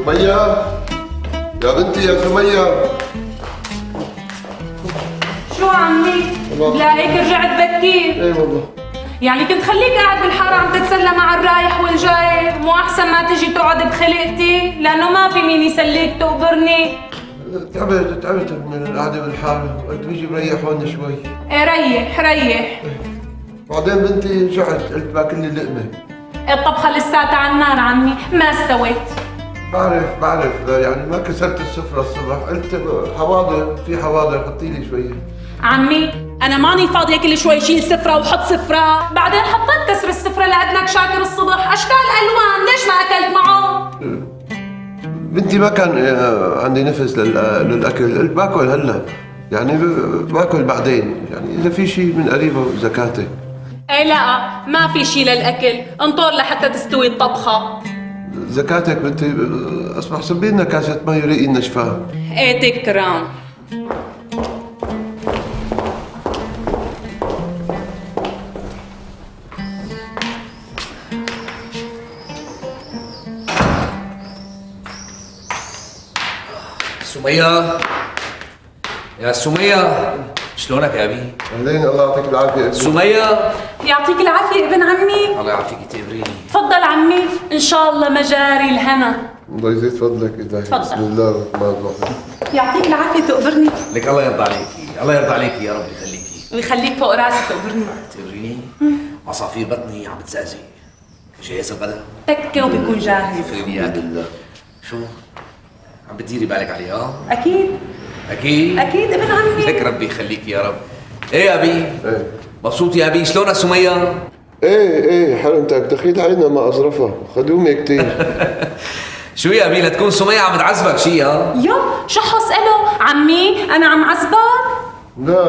سمية يا بنتي يا سمية. شو عمي؟ بلاقيك رجعت بكير. ايه والله. يعني كنت خليك قاعد بالحارة عم تتسلى مع الرايح والجاي، مو أحسن ما تجي تقعد بخلقتي؟ لأنه ما في مين يسليك تقبرني. تعبت من القعدة بالحارة، قلت بيجي بريح هون شوي. ايه ريح ريح. بعدين بنتي رجعت قلت باكل لي لقمة. الطبخة لساتها على النار عمي، ما استويت. بعرف يعني ما كسرت السفرة الصبح، قلت حواضر، في حواضر حطي لي شوية. عمي أنا ماني فاضية كل شوي شيل سفرة وحط سفرة، بعدين حطيت كسر السفرة لأنك شاكر الصبح، أشكال ألوان، ليش ما أكلت معه؟ بنتي ما كان عندي نفس للأكل، قلت باكل هلا، يعني باكل بعدين، يعني إذا في شيء من قريبه زكاتك. ايه لا ما في شي للأكل، انطر لحتى تستوي الطبخة. زكاتك بنتي، اصبح صبي لنا كاسة مي ريقي النشفان. ايه تكرم. سمية يا سمية، شلونك يا ابي؟ اهلين، الله يعطيك العافية ابني. سمية يعطيك العافية ابن عمي. الله يعافيك تقبريني. تفضل عمي، ان شاء الله مجاري الهنا. الله يزيد فضلك إلهي. تفضل. بسم الله الرحمن الرحيم. يعطيك العافية تقبرني. لك الله يرضى عليكي، الله يرضى عليكي يا رب يخليكي. ويخليك فوق راسي تقبرني. تقبريني؟ عصافير بطني عم بتزعزع. جاهز الغداء؟ تكة وبيكون جاهز. يخليني اياك. شو؟ عم بتديري بالك عليه ها؟ اكيد اكيد؟ اكيد ابن عمي. لك ربي يخليكي يا رب. ايه يا ابي؟ ايه مبسوط يا ابي؟ شلونك سمية؟ ايه حرمتك، دخيل عينا ما اظرفها، خدومي كتير. شو يا ابي لتكون سمية عم تعذبك شي ها؟ يو شو حسأله عمي انا عم عزبك؟ لا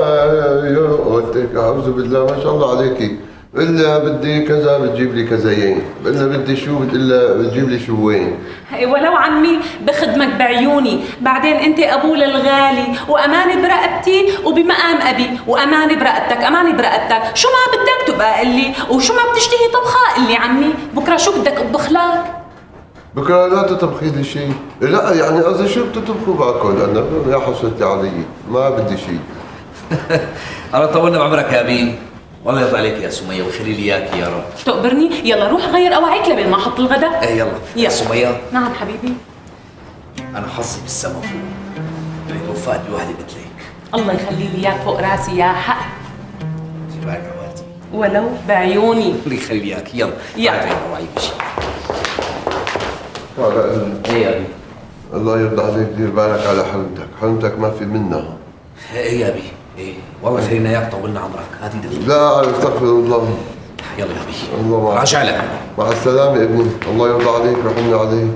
يا قلت لك اعوذ بالله، ما شاء الله عليكي، الا بدي كذا بتجيب لي كذاين، الا بدي شو الا بتجيب لي شوين. ولو عمي بخدمك بعيوني، بعدين انت ابوي الغالي واماني برقبتي وبمقام ابي، واماني برقبتك اماني برقبتك، شو ما بدك تبقى قلي، وشو ما بتشتهي طبخه قلي عمي، بكره شو بدك اطبخ لك؟ بكره لا تطبخي لي شيء، لا يعني قصدي شو بتطبخوا باكل انا، يا حسرتي علي ما بدي شيء. الله طولنا بعمرك يا ابي، والله يرضى عليك يا سمية ويخلي لي اياك يا رب. تقبرني؟ يلا روح غير اواعيك لبين ما احط الغداء. ايه يلا. يا سمية، نعم حبيبي. انا حظي بالسما فوق، اني توفقت بوحده مثلك. الله يخلي لي اياك فوق راسي يا حق. جيب معك عواتي ولو بعيوني. الله يخلي لي اياك. يلا يلا. تعال اوعي بشي. على ايه يا ابي؟ الله يرضى عليك، دير بالك على حرمتك ما في منها. ايه يا ابي؟ ايه والله خلينا اياك طولنا عمرك، هاتي دقيقة. لا استغفر الله. يلا يا ابي. الله معك. راجع لك. مع السلامة ابني، الله يرضى عليك، رحمنا عليك.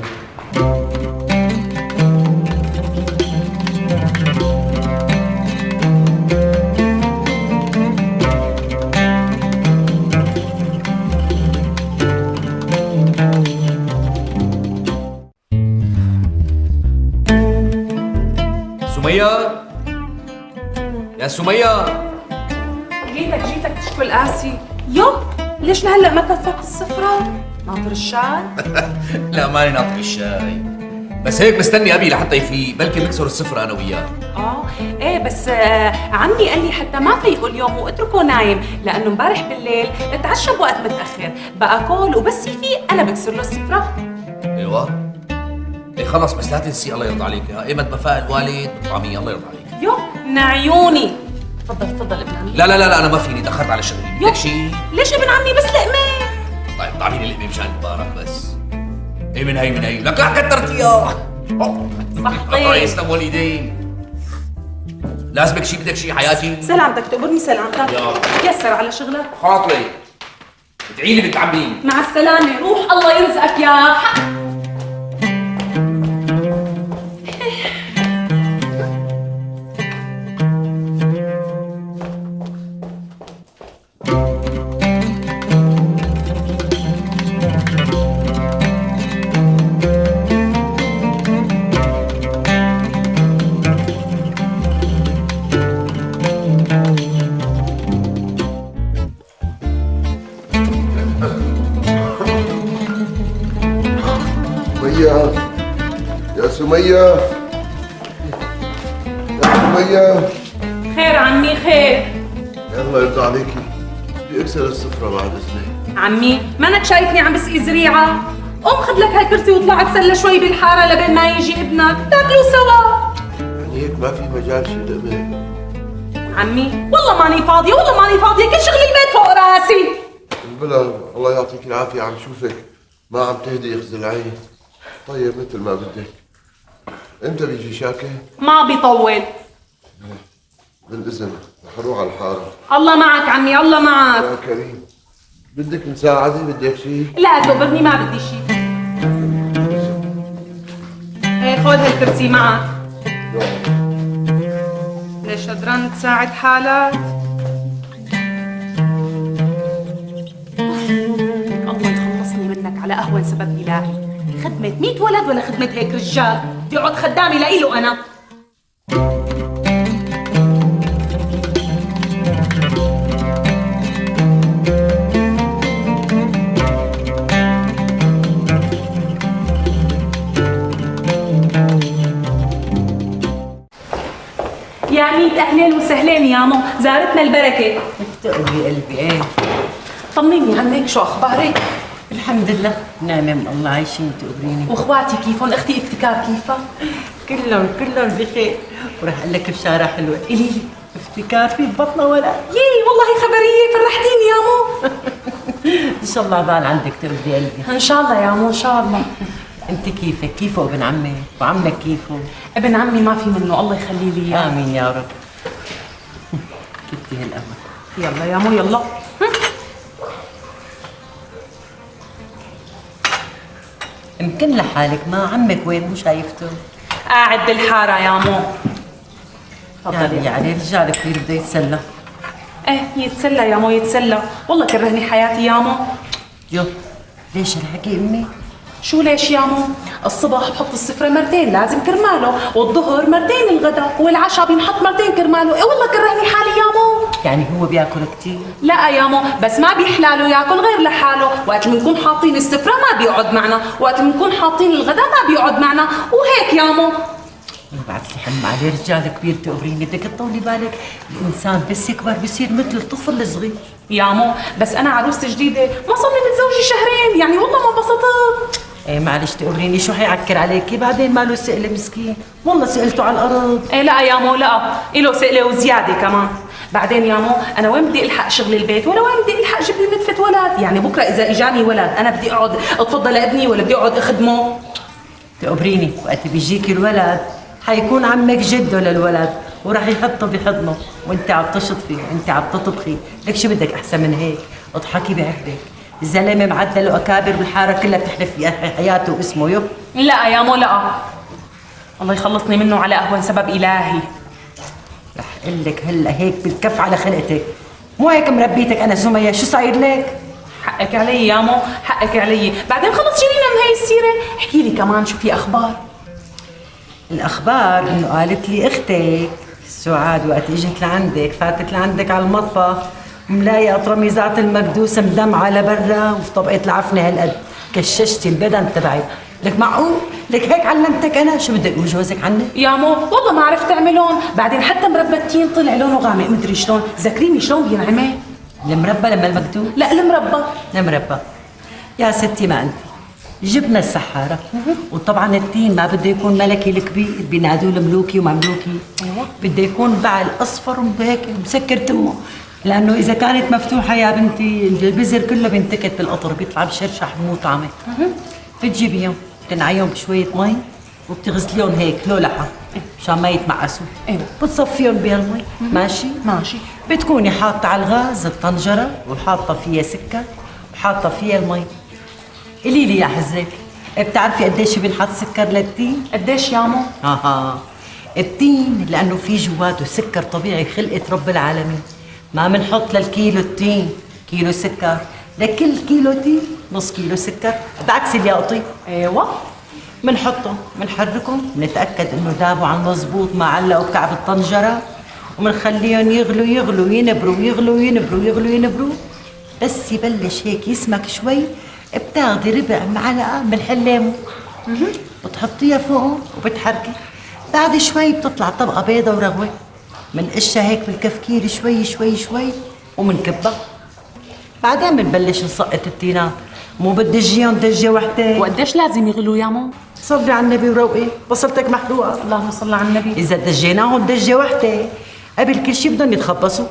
سمية يا سمية، جيتك تشكل قاسي. يو ليش لهلا ما كفت السفرة؟ ناطر الشاي؟ لا ماني ناطر الشاي، بس هيك مستني ابي لحتى يفيق، بلكي نكسر السفرة انا وياه. ايه بس عمي قال لي حتى ما فيقوا اليوم واتركه نايم، لانه امبارح بالليل اتعشى بوقت متاخر، بقى كل وبس يفيق انا بكسر له السفرة. ايوه ايه خلص، بس لا تنسي الله يرضى عليك، ايمت ما فاق الوالد بطعمية الله يرضى عليك. يو من عيوني. تفضل ابن عمي. لا انا ما فيني، تاخرت على شغلي. بدك شيء؟ ليش ابن عمي بس لقمه؟ طيب طعمي لي لقمه مشان مبارك بس. ايه من هي لك كترت اياه. صحتين. الله يسلم والدين. لازمك شيء؟ بدك شيء حياتي؟ سلامتك تقبرني سلامتك. يا. يسر على شغلك. خاطري ادعي لي بنت عمي. مع السلامة، روح الله يرزقك يا حق. يا سمية، يا سمية. خير عمي خير. الله يرضى عليكي، بدي اكسر السفرة بعد اذنك. عمي مانك شايفني عم بسقي زريعة؟ قوم خذ لك هالكرسي واطلع اتسلى شوي بالحارة لبين ما يجي ابنك تاكلوا سوا. يعني هيك ما في مجال شي لأمك؟ عمي والله ماني فاضية، والله ماني فاضية، كل شغل البيت فوق راسي. بلا الله يعطيك العافية، عم شوفك ما عم تهدي اخذ العين. طيب مثل ما بدك. امتى بيجي شاكر؟ ما بيطول. بالإذن رح اروح على الحارة. الله معك عمي، الله معك. يا كريم، بدك مساعدة؟ بدك شيء؟ لا تقبرني، ما بدي شيء. ايه خذ هالكرسي معك. ليش قدران تساعد حالك؟ الله يخلصني منك على أهون سبب إلهي. خدمة 100 ولد ولا خدمة هيك رجال؟ بدي أقعد خدامي لإله أنا. يا ميت أهلين وسهلين يا مو، زارتنا البركة. تقوي قلبي ايه. طمنيني عنك، شو أخبارك؟ الحمد لله نعمة من الله، عايشين تقبريني. واخواتي كيفهم؟ اختي افتكار كيفها؟ كلهم بخير. وراح اقول لك بشارة حلوة. قولي لي. افتكار في ببطنها ولا؟ يي والله خبرية، فرحتيني يا مو. ان شاء الله عبال عندك تقبري قلبي. ان شاء الله يا مو، ان شاء الله. انت كيفك؟ كيفه ابن عمك؟ وعمك كيفه؟ ابن عمي ما في منه، الله يخلي لي اياه. امين يا رب. كنتي هالامل. يلا يا مو يلا. يمكن لحالك، ما عمك وين؟ مو شايفته؟ قاعد بالحارة يا مو. تفضلي. يعني رجال كبير بده يتسلى. ايه يتسلى يا مو يتسلى، والله كرهني حياتي يا مو. يو ليش الحكي امي؟ شو ليش يا مو؟ الصبح بحط السفرة مرتين لازم كرماله، والظهر مرتين الغداء، والعشاء بينحط مرتين كرماله، ايه والله كرهني حالي يا مو. يعني هو بياكل كثير؟ لا يا مو، بس ما بيحلاله ياكل غير لحاله، وقت بنكون حاطين السفرة ما بيقعد معنا، وقت بنكون حاطين الغداء ما بيقعد معنا، وهيك يا مو. بعد لي حم عليه، رجال كبير تقبريني، بدك تطولي بالك، الانسان بس يكبر بصير مثل الطفل الصغير. يا مو بس انا عروسة جديدة، ما صار لي متزوجة شهرين، يعني والله ما انبسطت. ايه معلش تقبريني، شو حيعكر عليكي؟ بعدين ماله سئله مسكين، والله سئلته على الارض. ايه لا يا مو لا، إله سئلة وزيادة كمان. بعدين يا مو انا وين بدي الحق شغل البيت، ولا وين بدي الحق جيب لي نتفة ولد، يعني بكره اذا اجاني ولد انا بدي اقعد اتفضل لابني ولا بدي اقعد اخدمه؟ تقبريني وقت بيجيكي الولد حيكون عمك جده للولد، وراح يحطه بحضنه وانت عم تشطفي وانت عم تطبخي، لك شو بدك احسن من هيك؟ اضحكي بعقلك، الزلمه معدل واكابر بالحاره كلها بتحلف حياته واسمه. يب لا يا مو لا، الله يخلصني منه على اهون سبب الهي. رح اقول لك هلا هيك بالكف على خلقتك، مو هيك مربيتك انا سمية، شو صاير لك؟ حقك علي يا مو، حقك علي. بعدين خلص شيلينا من هي السيره، احكي لي كمان شو في اخبار. الاخبار انه قالت لي اختك سعاد وقت اجت لعندك، فاتت لعندك على المطبخ ملاقي اطرميزات المكدوسه مدمعه لبرا، وفي طبقه العفنه هالقد كششتي البدن تبعي. لك معقول؟ لك هيك علمتك انا؟ شو بدك اقول جوزك عني؟ يا مو والله ما عرفت اعملون، بعدين حتى مربى التين طلع لونه غامق مدري شلون، ذكريني شلون بينعمل. المربى لما المكدوس؟ لا المربى. المربى يا ستي ما انت جبنا السحارة، وطبعا التين ما بده يكون ملكي الكبير، بينادوه الملوكي ومملوكي. ايوه بده يكون بعل اصفر وهيك مسكر تمه، لانه اذا كانت مفتوحه يا بنتي البزر كله بينتكت بالقطر، بيطلع بشرشح بمو طعمه. بتجيبيهم بتنعيهم بشويه مي وبتغسليهم هيك لو لحم مشان ما يتمعسوا. ايوه بتصفيهم بهالمي. ماشي ماشي. بتكوني حاطه على الغاز الطنجره وحاطه فيها سكر وحاطه فيها المي. قولي لي يا حزك، بتعرفي قديش بينحط سكر للتين؟ قديش يا مو؟ التين لانه في جواته سكر طبيعي خلقه رب العالمين، ما بنحط للكيلو التين كيلو سكر، لكل كيلو تين نص كيلو سكر، بعكس الياقطي. ايوه بنحطهم بنحركهم بنتاكد انه ذابوا على المضبوط، ما علقوا بكعب الطنجره، وبنخليهم يغلوا يغلوا ينبروا يغلوا ينبروا يغلوا ينبروا، بس يبلش هيك يسمك شوي بتاخدي ربع معلقه من حليمه بتحطيها فوق وبتحركي. بعد شوي بتطلع طبقة بيضة ورغوة، منقشها هيك بالكفكير شوي شوي شوي ومنكبها. بعدين بنبلش نسقط التينات، مو بدجيهم دجة وحدة. وقديش لازم يغلوا يا مو؟ صلي على النبي وروقي، بصلتك محروقة. اللهم صل على النبي. إذا دجيناهم دجة وحدة قبل كل شيء بدهم يتخبصوا،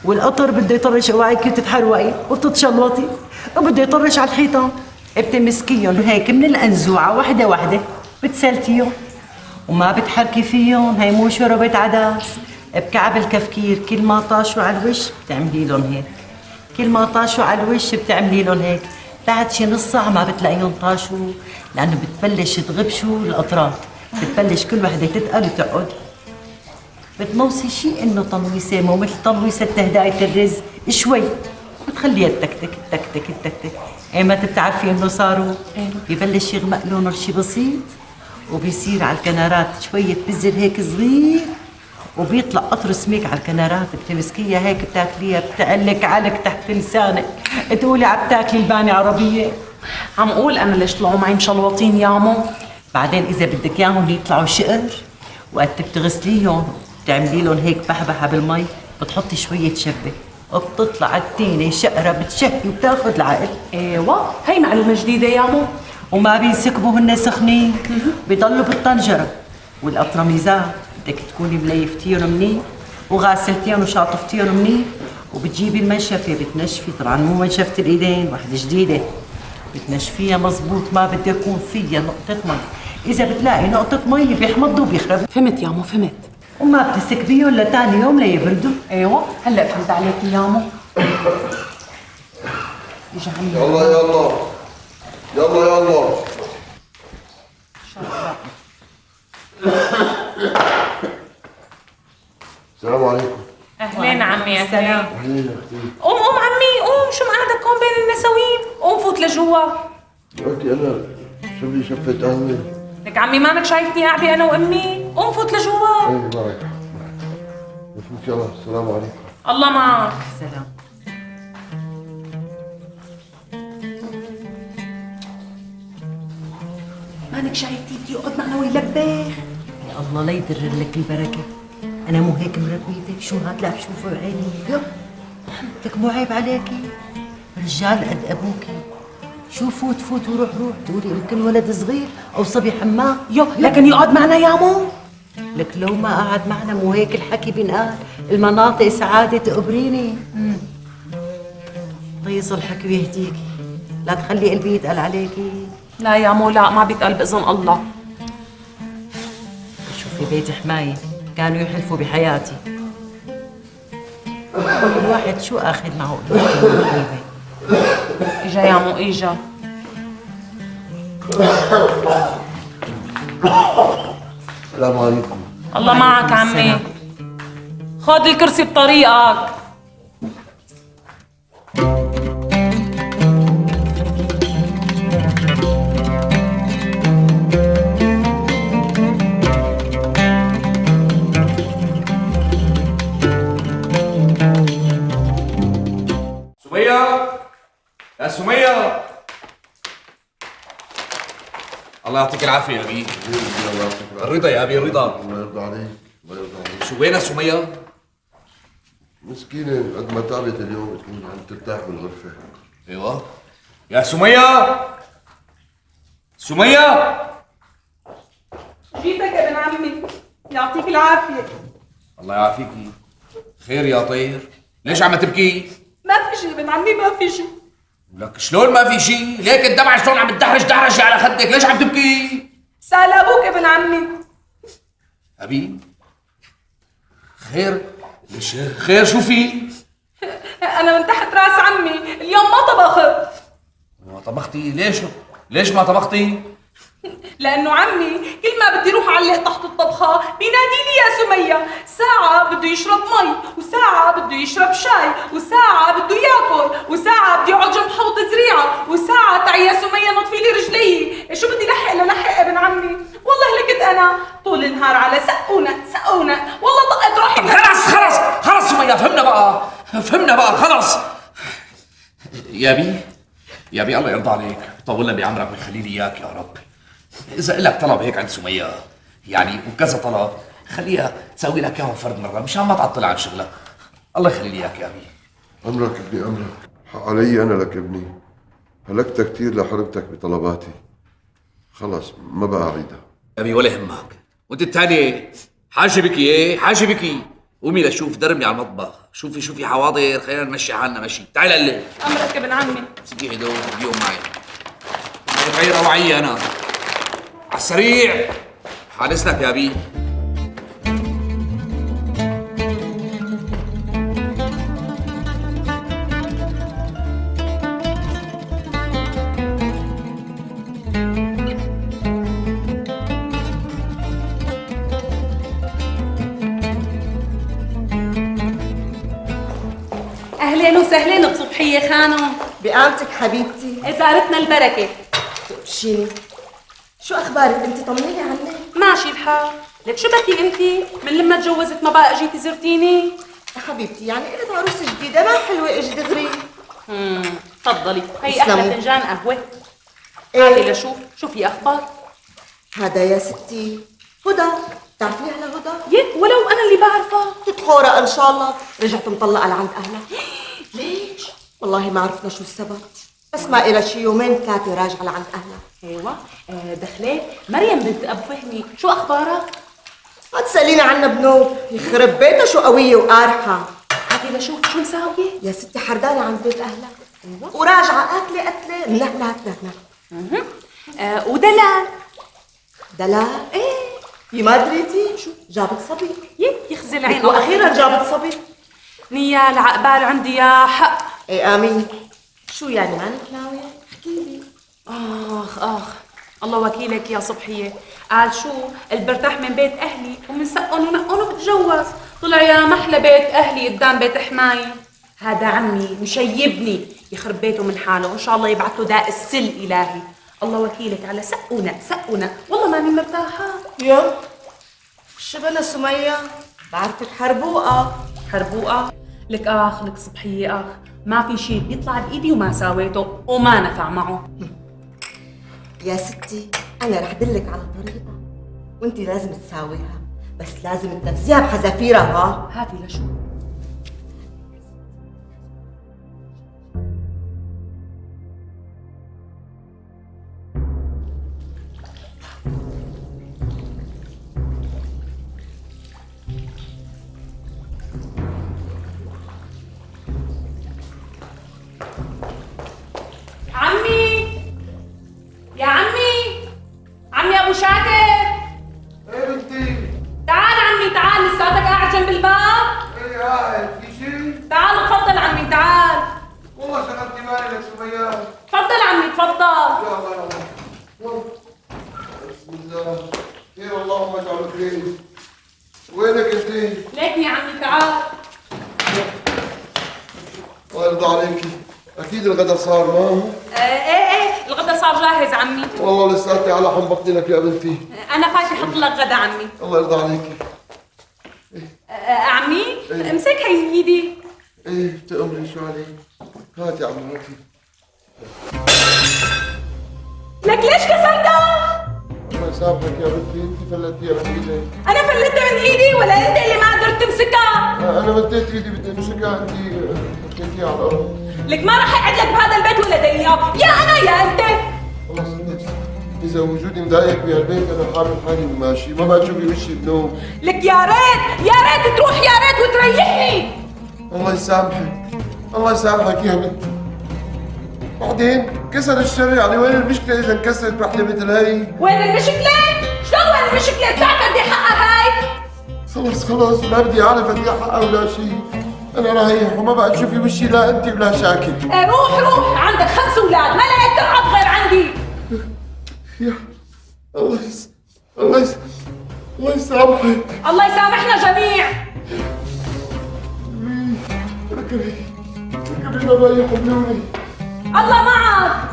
والقطر بده يطرش قواعيك وتتحروقي وتتشلوطي، وبده يطرش على الحيطان. بتمسكيهم هيك من الأنزوعة وحدة وحدة، بتسلتيهم وما بتحركي فيهم. هي مو شوربة عدس، بكعب الكفكير كل ما طاشوا على الوش بتعملي لهم هيك، كل ما طاشوا على الوش بتعملي لهم هيك. بعد شي نص ساعة ما بتلاقيهم طاشوا، لأنه بتبلش تغبشوا الأطراف، بتبلش كل وحدة تتقل وتقعد. بتموسي شيء انه طلويسه، مو مثل طلويسه تهدايه الرز شوي، بتخليها تكتك تكتك تكتك. ايمتى بتعرفي انه صاروا؟ ببلش يغمق لونه شيء بسيط، وبيصير على الكنارات شويه بزر هيك صغير، وبيطلع قطر سميك على الكنارات. بتمسكيها هيك بتاكليها بتعلك علق تحت لسانك، تقولي عم تاكلي الباني عربيه. عم اقول انا ليش طلعوا معي مشلوطين يا مو. بعدين اذا بدك اياهم يطلعوا شقر، وقت بتغسليهم بتعملي لهم هيك بحبحه بالمي، بتحطي شويه شبه وبتطلع التينه شقره بتشهي وبتاخذ العقل. ايوه هي معلومه جديده يا مو. وما بينسكبوا هن سخنين، بيضلوا بالطنجره. والقطرميزات بدك تكوني مليفتيهم منيح وغاسلتيهم وشاطفتيهم منيح، وبتجيبي منشفه بتنشفي، طبعا مو منشفه الايدين، وحده جديده بتنشفيها مزبوط، ما بده يكون فيها نقطه مي. اذا بتلاقي نقطه مي بيحمضوا وبيخربوا. فهمت يا مو فهمت. وما بتسكبيهم لتاني يوم ليبردوا. ايوه هلا فهمت عليك يا مو. اجى عمي. يلا يلا يلا يلا. السلام عليكم. اهلين عمي. السلام. اهلين اختي. قوم قوم عمي قوم، شو مقعدك هون بين النساوين؟ قوم فوت لجوا. قلتي انا شو لي شفت قهوه. لك عمي مانك شايفني قاعده انا وامي؟ قوم فوت لجوا. ايه معك. بفوت يلا. السلام عليكم. الله معك. السلام. مانك شايفتي بدي يقعد معنا ويلبخ. يا الله لا يدر لك البركه، انا مو هيك مربيتك؟ شو هاد لا بشوفه بعيني؟ يا لك مو عيب عليكي؟ رجال قد ابوكي، شو فوت فوت وروح روح، تقولي يمكن ولد صغير او صبي حمام. يو لكن يقعد معنا يا مو. لك لو ما قعد معنا مو هيك الحكي بينقال؟ المناطق سعاده تقبريني. طيز الحكي ويهديكي، لا تخلي قلبي يتقل عليكي. لا يا مو لا، ما بيتقل باذن الله. شوفي بيت حماية كانوا يحلفوا بحياتي، كل واحد شو اخذ معه قلبي. اجا يا مو اجا. السلام عليكم. الله معك عمي. خذ الكرسي بطريقك. سمية يا سمية، الله يعطيك العافية يا أبي. الرضا يا أبي الرضا. الله يرضى عليك. الله يرضى عليك. شو وينها سمية؟ مسكينة قد ما تعبت اليوم بتكون عم ترتاح بالغرفة. ايوه يا سمية. سمية جيتك يا ابن عمي، يعطيك العافية. الله يعافيكي. خير يا طير، ليش عم تبكي؟ ما في شيء ابن عمي، ما في شيء. لك شلون ما في شيء؟ ليك الدمعة شلون عم تدحرج دحرجة على خدك؟ ليش عم تبكي؟ سأل ابوك ابن عمي. أبي خير؟ ليش خير شو في؟ انا من تحت راس عمي اليوم ما طبخت. ما طبختي؟ ليش ما طبختي؟ لانه عمي كل ما بدي روح علق تحت الطبخه بينادي لي يا سميه، ساعه بده يشرب مي، وساعه بده يشرب شاي، وساعه بده ياكل، وساعه بده يقعد جنب حوض زريعه، وساعه تعي يا سميه نطفي لي رجلي. شو بدي لحق ابن عمي؟ والله لكت انا طول النهار على سقونا والله طقت روحي. خلص سمية، فهمنا بقى خلص. يا بي الله يرضى عليك، طولنا بعمرك ويخلي لي اياك يا رب. اذا لك طلب هيك عند سميه يعني وكذا طلب، خليها تسوي لك اياهم فرد مره مشان ما تعطل عن شغلك. الله يخلي لي اياك يا ابي. أمرك ابني أمرك، حق علي أنا لك ابني. هلكت كثير لحرمتك بطلباتي، خلص ما بقى أعيدها. ابي ولا يهمك، وانت الثانيه حاجه بكي ايه حاجه بكي. قومي لشوف درمي على المطبخ، شوفي حواضر، خلينا نمشي حالنا مشي. تعالي هلا. امرك ابن عمي. امسكي هدول خديهم معي. بدك روعيه انا. على السريع. حادث يا ابي. اهلين وسهلين بصبحيه خانم. بقامتك حبيبتي. زارتنا البركه. تقفشيني. شو اخبارك انت؟ طمنيني عنك. ماشي الحال. لك شو بكي انت؟ من لما تجوزت ما بقى اجيتي زرتيني؟ يا حبيبتي يعني قلت عروسه جديده ما حلوه اجي دغري. تفضلي، هي تسلموا. احلى فنجان قهوه. إيه؟ هاتي لشوف، شو في اخبار؟ هذا يا ستي هدى، بتعرفيها لهدى؟ يك ولو انا اللي بعرفها. تتخورق ان شاء الله، رجعت مطلقه لعند اهلها. ليش؟ والله ما عرفنا شو السبب، بس ما إلها شي يومين ثلاثه راجعه لعند اهلها. ايوه دخلت مريم بنت ابو فهمي، شو اخبارها؟ ما تساليني عنها بنوب، يخرب بيتها شو قويه وقارحه. هاتي لشوف شو مساويه؟ يا ستي حردانه عند بيت اهلها. ايوه وراجعه قاتله قتله منهنه تنهنه. ودلال. دلال؟ ايه يا ما دريتي شو جابت صبي. يك يخزي العين. واخيرا جابت صبي. نيال عقبال عندي يا حق. ايه امين. شو يعني مانك ناويه؟ احكي لي. اخ الله وكيلك يا صبحيه. قال شو برتاح من بيت اهلي ومن سقهم ونقهم وبتجوز. طلع يا محلى بيت اهلي قدام بيت حماي. هذا عمي مشيبني يخرب بيته من حاله، ان شاء الله يبعث له داء السل الهي. الله وكيلك على سقنا والله ماني مرتاحه. يا شبنا سميه، بعرفك حربوقه. حربوقه لك لك صبحيه ما في شيء بيطلع بايدي وما ساويته وما نفع معه. يا ستي انا رح دلك على طريقه وانتي لازم تساويها، بس لازم تنفذيها بحذافيرها. هاتي لشو. عمي ابو شاكر. ايه بنتي؟ تعال عمي تعال، لساتك قاعد جنب الباب؟ ايه قاعد في شيء؟ تعال تفضل عمي تعال. والله شغلتي بالي لك سمية. تفضل عمي تفضل. يا الله يا الله. بسم الله. خير اللهم اجعله خير. وينك انت؟ ليكني عمي تعال. الله يرضى عليكي. اكيد الغدا صار ما؟ ايه الغدا صار جاهز عمي. والله لساتي على حنبطني لك يا بنتي. انا فاتي احط لك غدا عمي. الله يرضى عليكي. عمي إيه؟ امسك هي ايدي. ايه تأمري شو عليك؟ هاتي يا عمي هاتي. لك ليش كسرتها؟ الله يسامحك يا بنتي، انت فلتيها من ايدي. انا فلتها من ايدي ولا انت اللي ما قدرت تمسكها؟ انا مديت ايدي بدي امسكها، انت حطيتيها على الارض. لك ما راح اقعد لك بهذا البيت ولا دقيقة، يا انا يا انت. خلص انت اذا وجودي مضايقك بهالبيت انا حامل حالي وماشي، ما بقى تشوفي وشي بنوم. لك يا ريت تروح يا ريت وتريحني. الله يسامحك، الله يسامحك يا بنتي. بعدين كسر الشر يعني وين المشكلة إذا انكسرت وحدة مثل هي؟ وين المشكلة؟ شلون وين المشكلة؟ بتعرف قد ايه حقها هاي؟ خلص ما بدي أعرف قد ايه حقها ولا شيء. أنا رايح وما بقى تشوفي وشي لا أنت ولا شاكر. روح عندك 5 أولاد، ما لقيت تلعب غير عندي. يا الله يسامحك. الله يسامحنا جميع. ركبي ما بقى يحملوني. الله معك.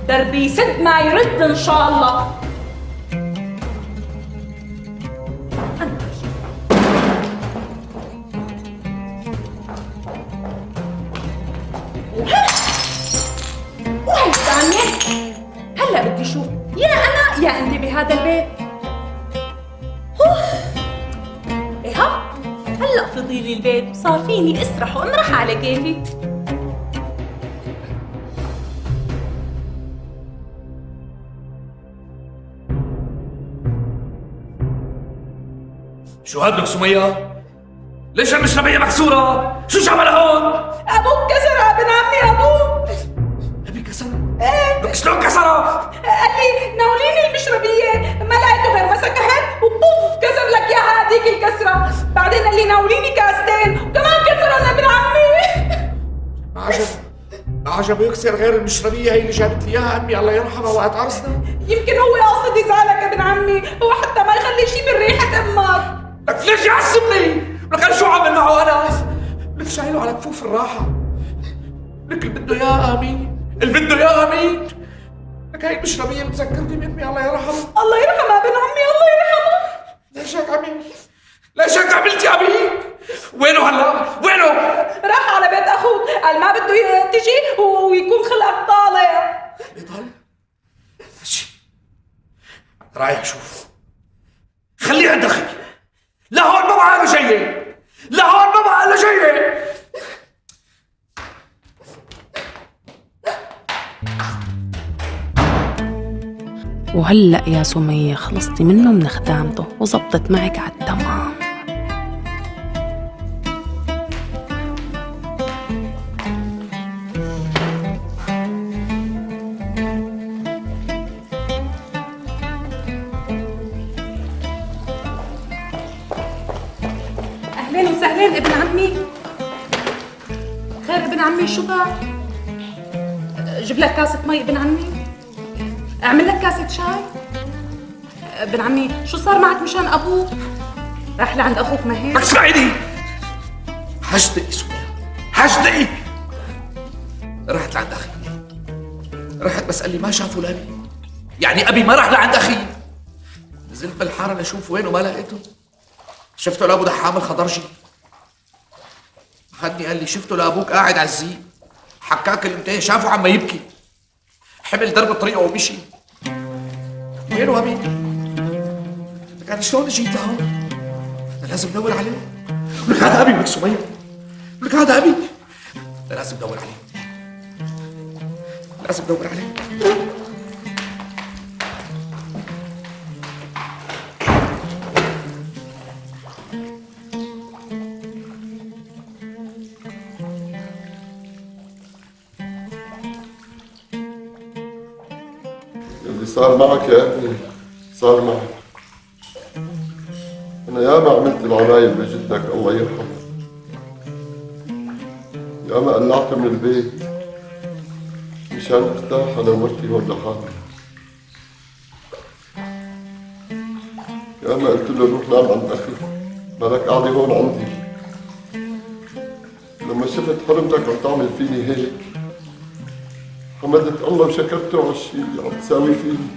دربي يسد ما يرد ان شاء الله. فيها انت بهذا البيت؟ اوف ايها هلا فضي لي البيت وصار فيني اسرح وامرح على كيفي. شو هاد لك سمية؟ ليش المشربية مكسورة؟ شو شعمل هون؟ ابوك كسرها ابن عمي ابوك. أبي كسر؟ ايه لك شلون كسرها؟ قال لي ناوليني المشربية ما لقيته غير مسكها وبوف كسر لك اياها هذيك الكسرة. بعدين قال لي ناوليني كاستين وكمان كسرهم ابن عمي. ما عجبه يكسر غير المشربية هي اللي جابت لي اياها امي الله يرحمها وقت عرسنا. يمكن هو قاصد يزعلك ابن عمي، هو حتى ما يخلي شي من ريحة امك. لك ليش يعصبني؟ لك انا شو عامل معه انا؟ لك شايله على كفوف الراحة. لك اللي بده اياه امين، اللي بده اياه امين. لك هاي المشربية بتذكرني بامي الله يرحمها. الله يرحمها ابن عمي الله يرحمها. ليش هيك عملت؟ ليش هيك عملت يا ابي؟ وينه هلا؟ وينه؟ راح على بيت اخوك، قال ما بده تجي ويكون خلقك طالع. طالع؟ ماشي رايح اشوف. خليه عند اخي. لهون ما معها الا جايه. لهون ما معها الا جايه. وهلأ يا سمية خلصتي منه من خدامته وزبطت معك على التمام. اهلين وسهلين ابن عمي. خير ابن عمي شو بقى؟ جيب لك كاسة مي ابن عمي؟ اعمل لك كاسة شاي؟ ابن عمي شو صار معك مشان ابوك؟ راح لعند اخوك ما هيك؟ لك اسمعيني. حشدقي سمية حشدقي. رحت لعند اخي. رحت بس قال لي ما شافوا لابي. يعني ابي ما راح لعند اخي. نزلت بالحاره لشوف وينه ما لقيته. شفته لابو دحام الخضرجي. اخذني قال لي شفته لابوك قاعد على الزيق. حكاك كلمتين شافه عم يبكي. حمل درب الطريقه ومشي. وينه ابي؟ لك انا شلون جيت لهون؟ انا لازم ادور عليه. لك هذا ابي. لك سمية لك هذا ابي. لازم ادور عليه. لازم ادور عليه. اللي صار معك يا ابني صار معك. أنا ياما عملت العمايل بجدك الله يرحمه. ياما قلعته من البيت مشان ارتاح أنا ومرتي هون لحالي. ياما قلت له روح نام عند أخي مالك قاعدة هون عندي. لما شفت حرمتك عم تعمل فيني هيك حمدت الله وشكرته على الشيء اللي عم تساوي فيني،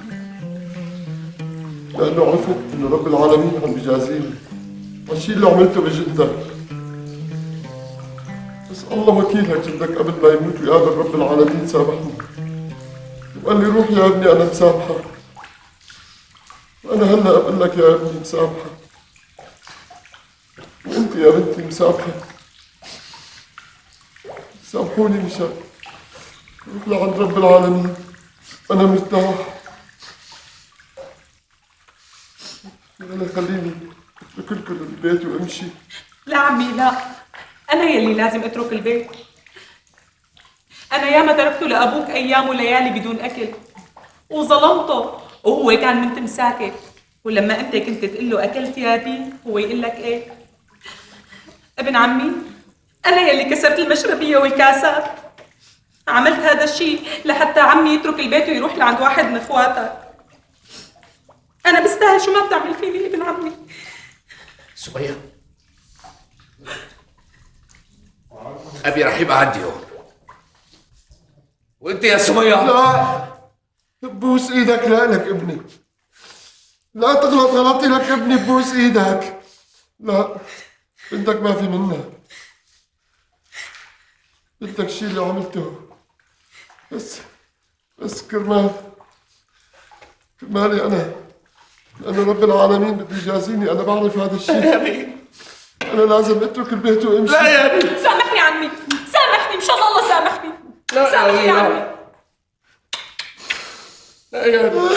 لأنه عرفت إنه رب العالمين عم بيجازيني على الشيء اللي عملته بجدك. بس الله وكيلك جدك قبل ما يموت ويقابل رب العالمين سامحني وقال لي روح يا ابني أنا مسامحك. وأنا هلا أقول لك يا ابني مسامحك وأنت يا بنتي مسامحك. سامحوني مشان روح لعند رب العالمين أنا مرتاح. يلا خليني اترك لكم البيت وامشي. لا عمي لا، أنا يلي لازم أترك البيت. أنا ياما تركته لأبوك أيام وليالي بدون أكل وظلمته وهو كان من تمساكه، ولما أنت كنت تقول له أكلت يا أبي هو يقول لك إيه؟ ابن عمي أنا يلي كسرت المشربية والكاسات. عملت هذا الشيء لحتى عمي يترك البيت ويروح لعند واحد من إخواتك. أنا بستاهل شو ما بتعمل فيني ابن عمي. سمية ابي رح يبقى عندي هون. وانت يا سمية لا بوس ايدك لك ابني. لا تغلط غلطي لك ابني بوس ايدك. لا بدك ما في منك. بدك الشيء اللي عملته بس مالي أنا؟ لأنه رب العالمين بده يجازيني، أنا بعرف هذا الشيء. يا أمين أنا لازم أترك البيت وأمشي. لا يا أمين، سامحني عمي، سامحني إن شاء الله سامحني. لا يا سامحني يا أمين، عمي. لا يا أمين.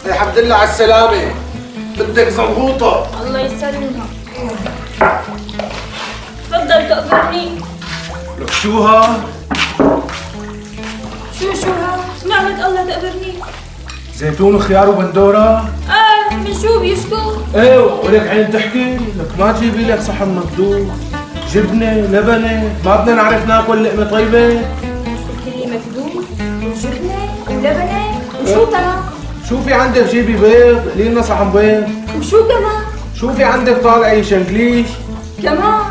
الحمد لله على السلامة. بدك زنغوطة؟ الله يسلمها. تفضل تقبرني. لك شوها؟ شو ها؟ نعمة الله تقبرني. زيتون وخيار وبندورة؟ من شو بيشكو؟ ايه ولك عين تحكي لك ما تجيبي لك صحن مكدوب، جبنة، لبنة، ما بدنا نعرف ناكل لقمة طيبة؟ قلت لي مكدوب وجبنة ولبنة وشو كمان؟ شوفي عندك جيبي بيض، قلي لنا صحن بيض، وشو كمان؟ شوفي عندك طالعي شنكليش، كمان؟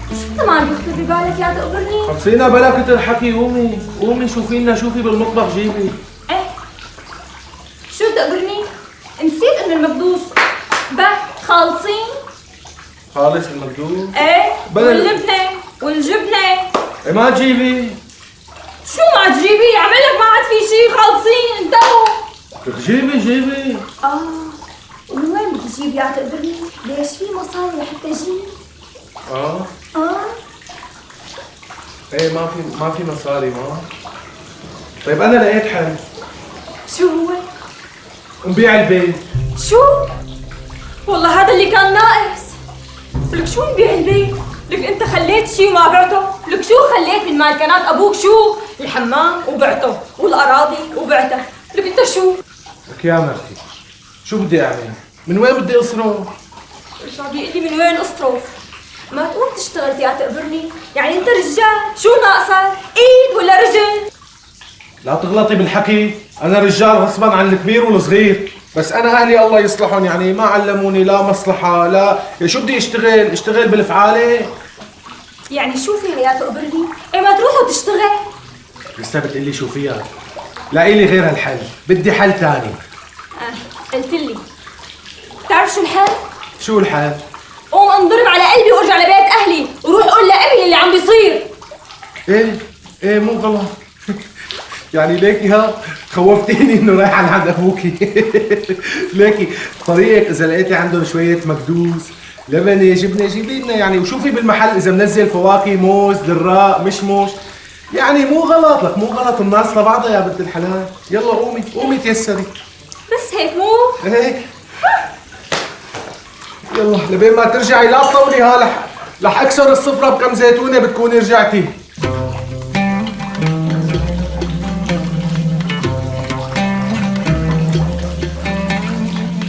شو كمان بيخطر ببالك يا تقبرني؟ خلصينا بلا كتر حكي. قومي قومي شوفي لنا، شوفي بالمطبخ جيبي. ايه شو تقبرني؟ نسيت انه المكدوس خالصين؟ خالص المكدوب؟ ايه بلا- واللبنة والجبنة. إيه ما تجيبي؟ شو ما تجيبي؟ عملك ما عاد في شي خالصين انتهوا. لك جيبي جيبي. ومن وين بدي اجيب يا تقدرني؟ ليش في مصاري لحتى اجيب؟ اه ايه ما في مصاري ما. طيب انا لقيت حل، شو هو؟ نبيع البيت. شو؟ والله هذا اللي كان ناقص. لك شو نبيع البيت؟ لك انت خليت شي وما بعته. لك شو خليت من مالكنات ابوك؟ شو؟ الحمام وبعته والاراضي وبعتها. لك انت شو؟ لك يا مرتي شو بدي اعمل؟ من وين بدي اصرف؟ شو عم بيقول لي من وين اصرف؟ ما تقوم تشتغل يا تقبرني؟ يعني انت رجال، شو ناقصك؟ ايد ولا رجل؟ لا تغلطي بالحكي، انا رجال غصبا عن الكبير والصغير، بس انا اهلي الله يصلحهم يعني ما علموني لا مصلحه لا شو بدي اشتغل بالفعاله. يعني شو فيها يا تقبرني؟ ايه ما تروحوا تشتغل؟ لسه بتقلي شو فيها؟ لاقي لي غير هالحل، بدي حل تاني. قلت لي بتعرف شو الحل؟ شو الحل؟ قوم انضرب على قلبي وارجع لبيت اهلي وروح قول لابي اللي عم بيصير. ايه مو غلط. يعني ليكي خوفتيني انه رايحه لعند ابوكي. ليكي طريقك اذا لقيتي عنده شويه مكدوس، لبنه، جبنه، جيبي لنا يعني، وشوفي بالمحل اذا منزل فواكه، موز، دراء، مشمش، يعني مو غلط. لك مو غلط، الناس لبعضها يا بنت الحلال. يلا قومي تيسري. بس هيك مو؟ هيك يلا لبين ما ترجعي لا تطولي رح اكسر الصفرة بكم زيتونة بتكوني رجعتي.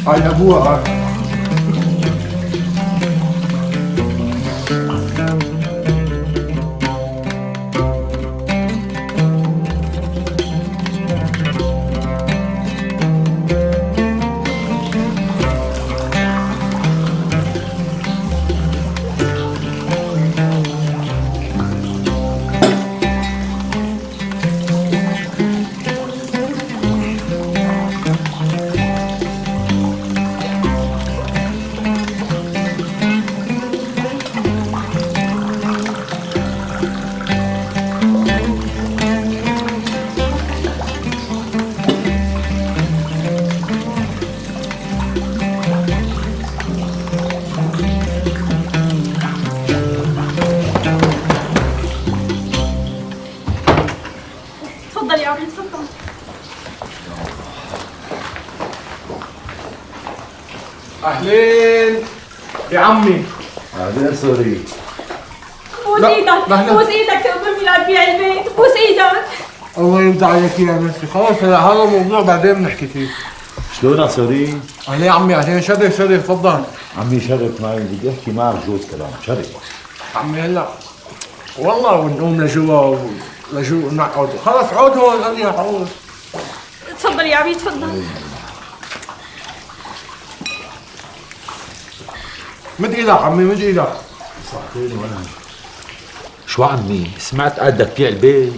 هاي ابوها تفضل يا عمي تفضل. اهلين يا عمي. بعدين سوري. بوس لا، ايدك، نحن- بوس ايدك تقبرني لا تبيع البيت، بوس ايدك. الله يرضى عليك يا بنتي، خلص هذا الموضوع بعدين بنحكي فيه. شلونك سوري؟ اهلين يا عمي، اهلين. شرف تفضل. عمي شرف معي، بدي احكي معك جوز كلام. شرف. عمي هلا والله ونقوم لجوا نقعد. خلص عود هون اريح عود. تفضل يا عمي تفضل. مد ايدك عمي، مد ايدك. صحتيني وانا شو عمي؟ سمعت قال بدك تبيع البيت.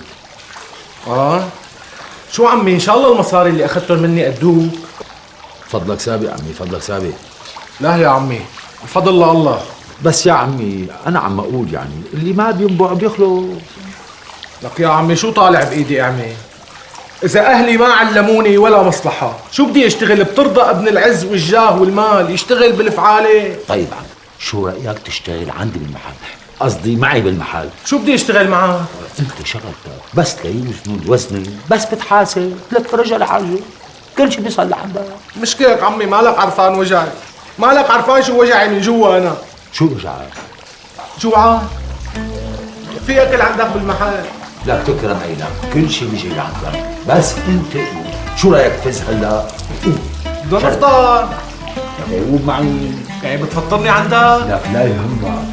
شو عمي، ان شاء الله المصاري اللي اخذتهم مني قدوك. فضلك سابق عمي، فضلك سابق. لا يا عمي، الفضل لله. بس يا عمي انا عم اقول يعني اللي ما بينبع بيخلص. لك يا عمي شو طالع بايدي اعمل؟ إذا أهلي ما علموني ولا مصلحة، شو بدي أشتغل؟ بترضى ابن العز والجاه والمال يشتغل بالفعالة؟ طيب عم شو رأيك تشتغل عندي بالمحل؟ قصدي معي بالمحل. شو بدي أشتغل معاه؟ انت شغلتك بس ليوزنوا الوزنة، بس بتحاسب لك رجل حاجة، كل شيء بيصل لعندك. مشكلك عمي مالك عرفان وجعي، مالك عرفان شو وجعي من جوا أنا. شو وجعك؟ جوعان. في أكل عندك بالمحل؟ لك تكرم عينك، كل شيء بيجي لعندك، بس انت قول. شو رأيك تفز هلا؟ بدنا نفطر. قول معي. يعني بتفطرني عندك؟ لك لا يهمك،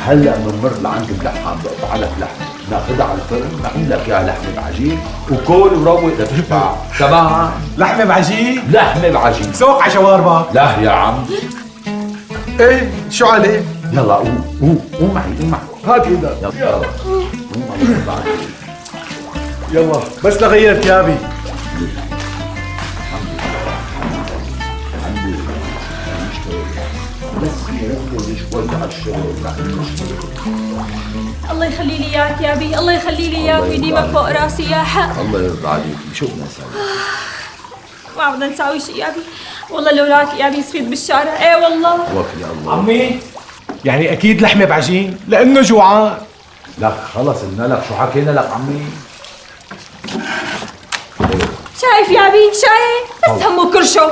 هلا بنمر لعند اللحام بقطع لك لحمه، ناخذها على الفرن نعمل لك اياها لحمه بعجين وكل وروق لتشبع. تمام؟ لحمة بعجين؟ لحمه بعجين. سوق على شواربا. لا يا عم. ايه شو عليه؟ يلا قوم معي قوم معي. هات ايدك. يلا قوم معي. يلا بس لغير ثيابي. الله يخلي لي اياك يا بي، الله يخلي لي اياك ويديمك فوق راسي يا حق. الله يرضى عليك، شو بدنا نسوي؟ ما بدنا نساوي شيء يا بي، والله لولاك يا بي صفيت بالشارع، ايه والله. وكل الله. عمي يعني اكيد لحمة بعجين لانه جوعان. لك خلص قلنا لك، شو حكينا لك عمي؟ شايف يا بي شايف؟ بس همه كرشه،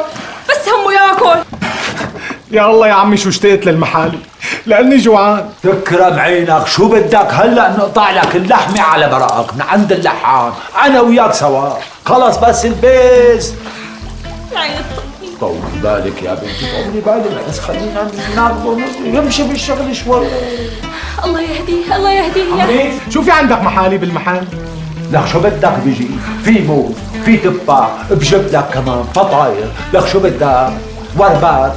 بس همه ياكل. يا الله يا عمي شو اشتقت للمحالي لاني جوعان. تكرم عينك، شو بدك هلا نقطع لك اللحمه على برقك من عند اللحام، انا وياك سوا، خلص بس البس. يعني طولي بالك يا بنتي، طولي بالك، بس خلينا ناخذه يمشي بالشغل شوي. الله يهديه، الله يهديه يا عمي شو في عندك محالي بالمحل؟ لك شو بدك بيجي؟ في موز، في تفاح، بجيب لك كمان فطاير، لك شو بدك؟ وربات،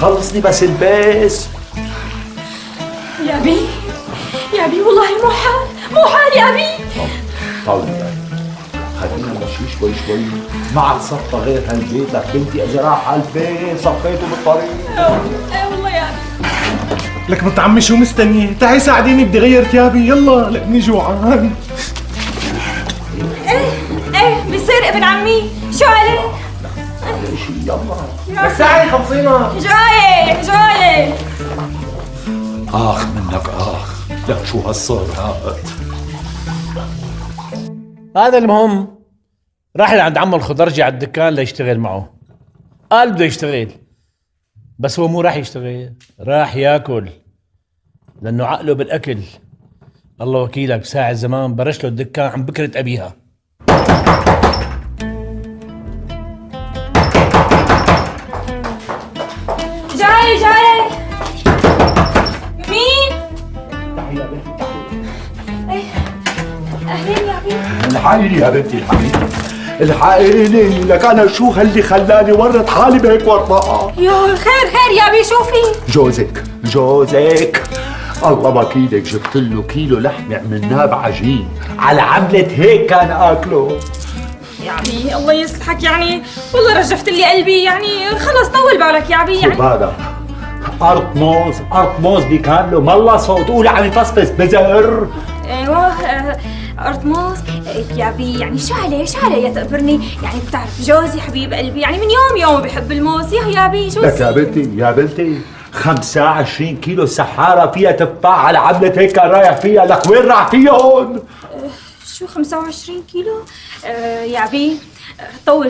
خلصني بس البس. يا بي، يا بي والله مو حال، مو حال يا بي. طولي بالك، خلينا نمشي شوي شوي، ما عاد صفى غير هالبيت، لك بنتي اجى راح على البيت صفيته بالطريق. ايه والله يا بي. لك بنت عمي شو مستنيه؟ تعي ساعديني بدي غير ثيابي يلا لاني جوعان. ايه بصير ابن عمي، شو عليه؟ شيء يلا. بس تعي خلصينا. جاي. اخ منك اخ، لك شو هالصور هاد؟ هذا المهم راح لعند عمو الخضرجي على الدكان ليشتغل معه. قال بده يشتغل، بس هو مو راح يشتغل، راح ياكل، لانه عقله بالاكل. الله وكيلك بساعة زمان برش له الدكان عن بكرة ابيها. جاي. مين؟ تعي يا بنتي تعي. اهلين يا بي. الحقيني يا بنتي الحقيني لك، انا شو اللي خلاني ورط حالي بهيك ورطه؟ يو خير يا بي، شو في؟ جوزك الله وكيلك، جبت له كيلو لحمه عملناه بعجين على عملة هيك كان اكله. يعني الله يصلحك، يعني والله رجفت لي قلبي، يعني خلص طول بالك يا بي. يعني هذا قرط موز بكامله، مالله صوت قولي عم يفصفص بزر. ايوه ارطموس يا بي. يعني شو عليه يا تقبرني؟ يعني بتعرف جوزي حبيب قلبي، يعني من يوم بحب الموز. يا بي شو لك يا بنتي 25 كيلو سحارة فيها تفاح على عملة هيك كان رايح فيها، لك وين راح فيهم؟ شو 25 كيلو؟ يا بي طول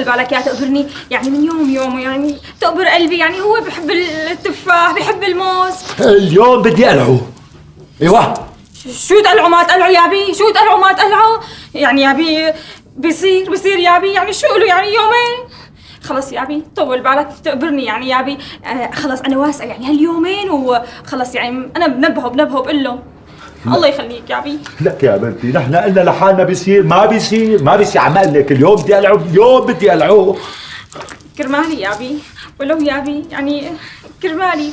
بالك يا تقبرني، يعني من يوم يعني تقبر قلبي. يعني هو بحب التفاح، بحب الموز. اليوم بدي ألعو. ايوه شو تقلعوا ما تقلعوا يا بي؟ شو تقلعوا ما تقلعوا؟ يعني يا بي بصير يا بي. يعني شو له يعني يومين؟ خلص يا بي طول بالك تقبرني. يعني يا بي خلص انا واسعه يعني هاليومين وخلص. يعني انا بنبهه بقول له الله يخليك يا بي. لك يا بنتي نحن قلنا لحالنا بيصير ما بيصير عم اقول لك اليوم بدي ألعو كرمالي يا بي، ولو يا بي يعني كرمالي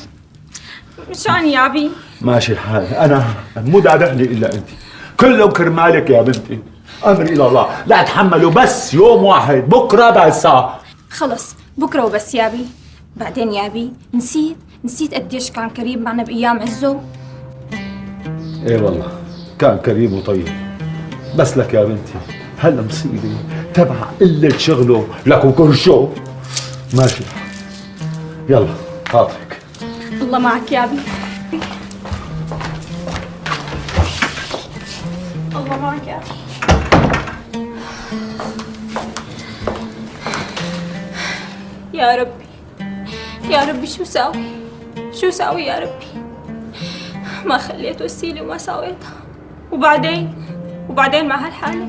مشان يا بي. ماشي الحال، انا مو دابحني الا انت، كله كرمالك يا بنتي، امري الى الله، لا اتحملوا بس يوم واحد، بكره بس. خلص بكره وبس يا بي. بعدين يا بي نسيت قديش كان كريم معنا بايام عزه. ايه والله كان كريم وطيب، بس لك يا بنتي هلا مصيبه تبع قلة شغله لك وكرشه. ماشي، يلا خاطرك. الله معك يا ابي. الله معك يا ابي. يا ربي يا ربي، شو ساوي يا ربي؟ ما خليت وسيلة وما ساويتها، وبعدين مع هالحالة.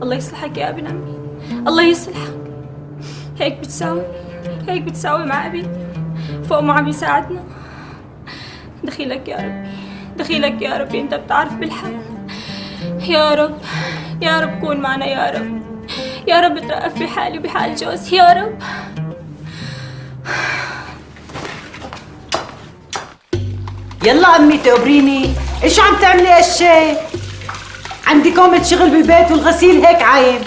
الله يصلحك يا ابن عمي، الله يصلحك. هيك بتساوي مع أبي فوق ما عم يساعدنا. دخيلك يا ربي، دخيلك يا ربي، انت بتعرف بالحال. يا رب كون معنا يا رب، يا رب ترأف بحالي وبحال جوزي يا رب. يلا عمي تقبريني، ايش عم تعملي هالشي؟ عندي كومة شغل بالبيت والغسيل هيك عايم.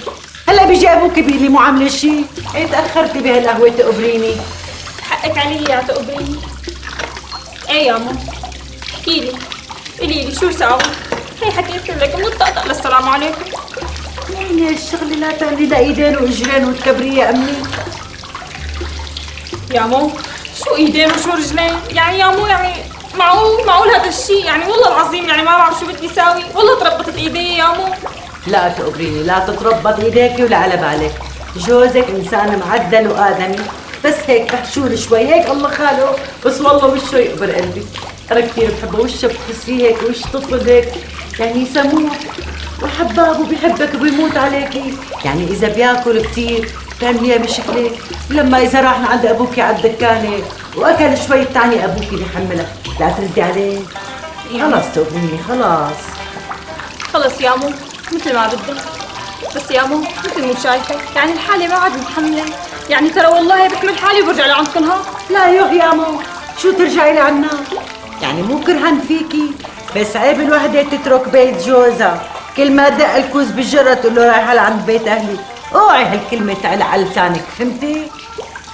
هلا بيجي ابوك بيقول لي مو عامله شيء. ايه تاخرتي بهالقهوه تقبريني. حقك علي يا تقبريني. ايه يا ماما، احكيلي قولي لي شو ساوي؟ هي حكيت لك مو طقطق للسلام عليكم. يعني هالشغله لا تعملي لا ايدين واجرين وتكبري يا امي. يا مو شو ايدين وشو رجلين؟ يعني يا مو يعني معقول هذا الشيء؟ يعني والله العظيم يعني ما بعرف شو بدي ساوي، والله تربطت ايدي يا مو. لا تقبريني، لا تتربط ايديك ولا على بالك. جوزك انسان معدل وادمي، بس هيك بحشول شوي هيك الله خالقه، بس والله وشه يقبر قلبي. انا كثير بحبه، وشه بتحسيه هيك وش طفل هيك يعني سموح وحباب وبيحبك وبيموت عليكي. يعني اذا بياكل كثير بتعمليها بشكلك، لما اذا راح عند ابوكي على الدكانه واكل شوي تاني ابوكي بيحملها. لا تردي عليه. خلص تقبريني خلص يا مو مثل ما بدك، بس يا مو مثل مو شايفه يعني الحالة ما عاد متحملة. يعني ترى والله بحمل حالي وبرجع لعندكم. ها لا يا مو، شو ترجعي لعنا؟ يعني مو كرهن فيكي، بس عيب الوحدة تترك بيت جوزها. كل ما دق الكوز بالجرة تقول له رايحة لعند بيت أهلي. اوعي هالكلمة تعلق على لسانك، فهمتي؟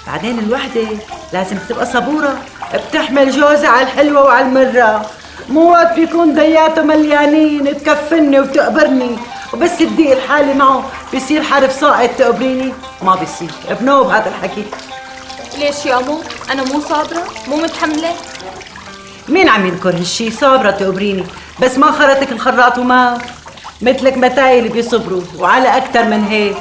بعدين الوحدة لازم تبقى صبورة، بتحمل جوزها على الحلوة وعلى المرة. مو وقت بيكون دياته مليانين تكفني وتقبرني، وبس تضيق الحالة معه بيصير حرف ساقط تقبريني. ما بيصير، بنوب هذا الحكي. ليش يا مو؟ أنا مو صابرة؟ مو متحملة؟ مين عم ينكر هالشي؟ صابرة تقبريني، بس ما خرتك الخراط وما مثلك متاي اللي بيصبروا وعلى أكتر من هيك.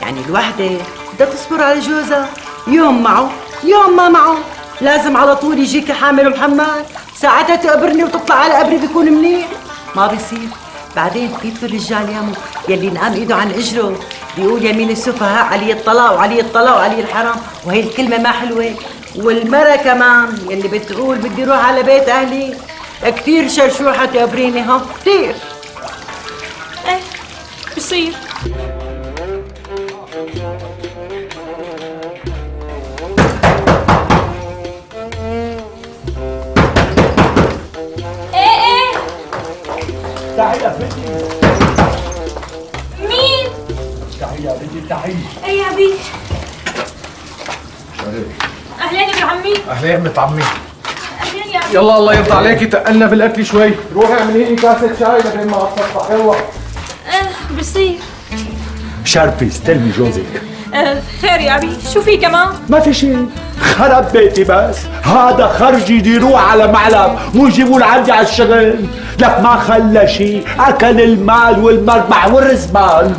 يعني الوحدة بدها تصبر على جوزها، يوم معه يوم ما معه، لازم على طول يجيك حامل ومحمل. ساعتها تقبرني وتطلع على قبري بيكون منيح. ما بيصير. بعدين كيف الرجال يا مو يلي نقام ايده عن اجره بيقول يمين السفهاء علي الطلاق وعلي الطلاق وعلي الحرام، وهي الكلمة ما حلوة. والمرة كمان يلي بتقول بدي روح على بيت اهلي كثير شرشوحة تقبريني. ها كثير. ايه بصير. تعي يا بنتي. مين؟ تعي يا بنتي تعي. ايه يا بي. اهلين يا ابن عمي. اهلين بنت عمي. اهلين يا بي. يلا الله يرضى عليكي، تقلنا بالاكل شوي. روحي اعملي لي كاسه شاي لبين ما اتصفح. يلا. بصير. شرفي استلمي جوزك. خير يا ابي، شو في كمان؟ ما في شيء، خرب بيتي بس. هذا خرج يديروه على معلم مو يجيبوه لعندي على الشغل. لك ما خلى شيء، اكل المال والمربع والرزبان.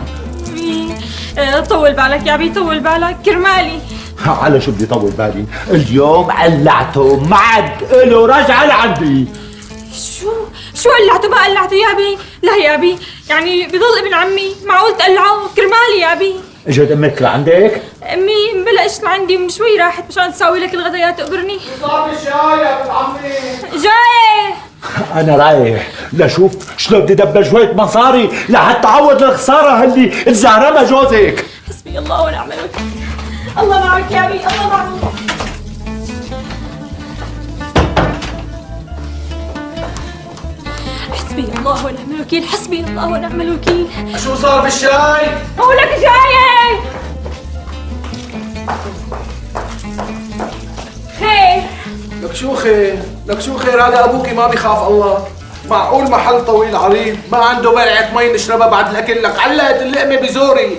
طول بالك يا ابي، طول بالك كرمالي. على شو بدي طول بالي؟ اليوم قلعته ما عاد له رجعه لعندي. شو قلعته؟ ما قلعته يا ابي. لا يا ابي، يعني بضل ابن عمي، معقول تقلعه كرمالي يا ابي؟ اجت امك لعندك؟ امي بلشت لعندي من شوي، راحت مشان تساوي لك الغداء. يا تقبرني. صار الشاي يا بنت عمي. جاي. انا رايح لشوف شلون بدي دبر شويه مصاري لحتى اعوض الخساره اللي تزعرمها جوزك. حسبي الله ونعم الوكيل. الله معك يا ابي، الله معك. حسبي الله ونعم الوكيل، حسبي الله ونعم الوكيل. شو صار بالشاي؟ هو لك جاية. خير. لك شو خير؟ لك شو خير؟ هذا ابوكي ما بيخاف الله. معقول محل طويل عريض ما عنده بلعة مي نشربها بعد الاكل؟ لك علقت اللقمه بزوري.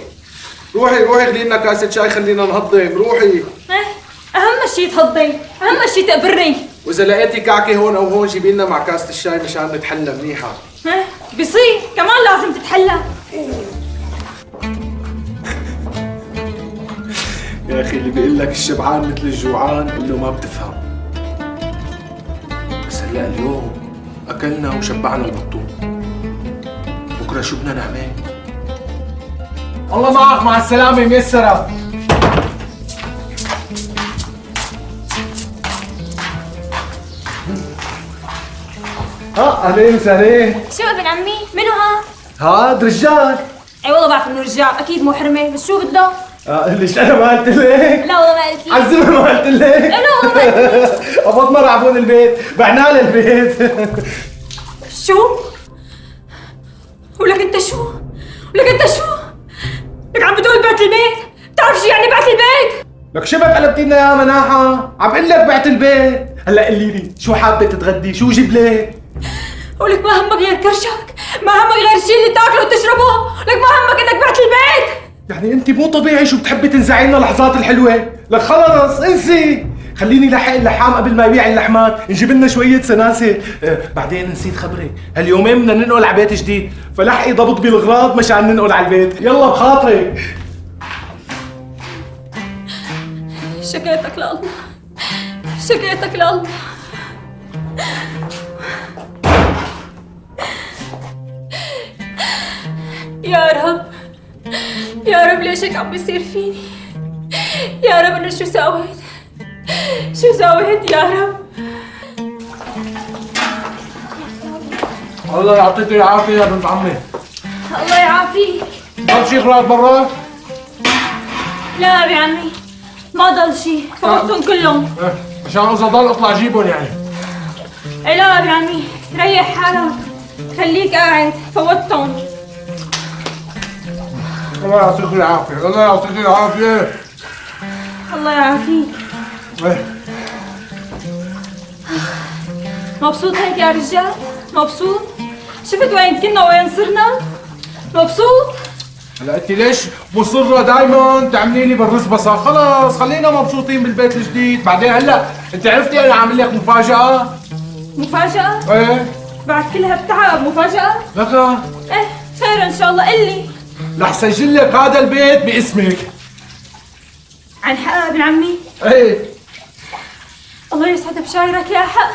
روحي خلي لنا كاسه شاي خلينا نهضم. روحي. اهم شيء تهضي، اهم شيء تقبرني. واذا لقيتي كعكه هون او هون جيبي لنا مع كاسه الشاي مشان نتحلى منيحه. بصير كمان لازم تتحلى. يا اخي اللي بيقول لك الشبعان مثل الجوعان قل له ما بتفهم. بس هلا اليوم اكلنا وشبعنا البطون، بكره شو بدنا نعمل؟ الله معك، مع السلامه ميسره. اهلين وسهلين. شو ابن عمي؟ منو هاد رجال. اي والله بعرف انه رجال، اكيد مو حرمه، بس شو بده؟ ليش انا ما قلت لك؟ لا والله ما قلت لي. عالزمن ما قلت لك؟ لا والله ما قلت لي. قبض مرة عبون البيت، بعنا له البيت. شو؟ ولك انت شو؟ لك عم بتقول بعت البيت؟ بتعرف شو يعني بعت البيت؟ لك شبك قلبتي لنا يا مناحة؟ عم بقول لك بعت البيت. هلا قولي لي شو حابة تتغدي؟ شو جيب لك؟ ولك ما همك غير كرشك، ما همك غير الشيء اللي تاكله وتشربه، لك ما همك انك بعت البيت. يعني انت مو طبيعي شو بتحبي تنزعي لنا اللحظات الحلوة؟ لك خلص انسي، خليني لحق اللحام قبل ما يبيع اللحمات، نجيب لنا شوية سناسة. بعدين نسيت خبرك، هاليومين بدنا ننقل على بيت جديد، فلحقي ضبط بالغراض مشان ننقل على البيت، يلا بخاطرك. شكيتك لله، شكيتك لله. يا رب ليش هيك عم بيصير فيني؟ يا رب انا شو سويت يا رب؟ الله يعطيك العافية يا بنت عمي. الله يعافيك. ضل شي اغراض برا؟ لا يا عمي ما ضل شي، فوتهم كلهم. عشان اذا ضل اطلع جيبهم يعني. لا يا عمي ريح حالك، خليك قاعد، فوتهم. الله يعطيك العافية، الله يعطيك العافية. الله يعافيك. مبسوط هيك يا رجال؟ مبسوط؟ شفت وين كنا وين صرنا؟ مبسوط؟ هلا انت ليش مصرة دايما تعملي لي بالرزبصة؟ خلص خلينا مبسوطين بالبيت الجديد، بعدين هلا انت عرفتي انا عامل لك مفاجأة؟ مفاجأة؟ ايه بعد كل هالتعب مفاجأة؟ لك ايه خير ان شاء الله، قلي. رح سجل لك هذا البيت باسمك. عن حق ابن عمي؟ ايه. الله يسعد بشايرك يا حق.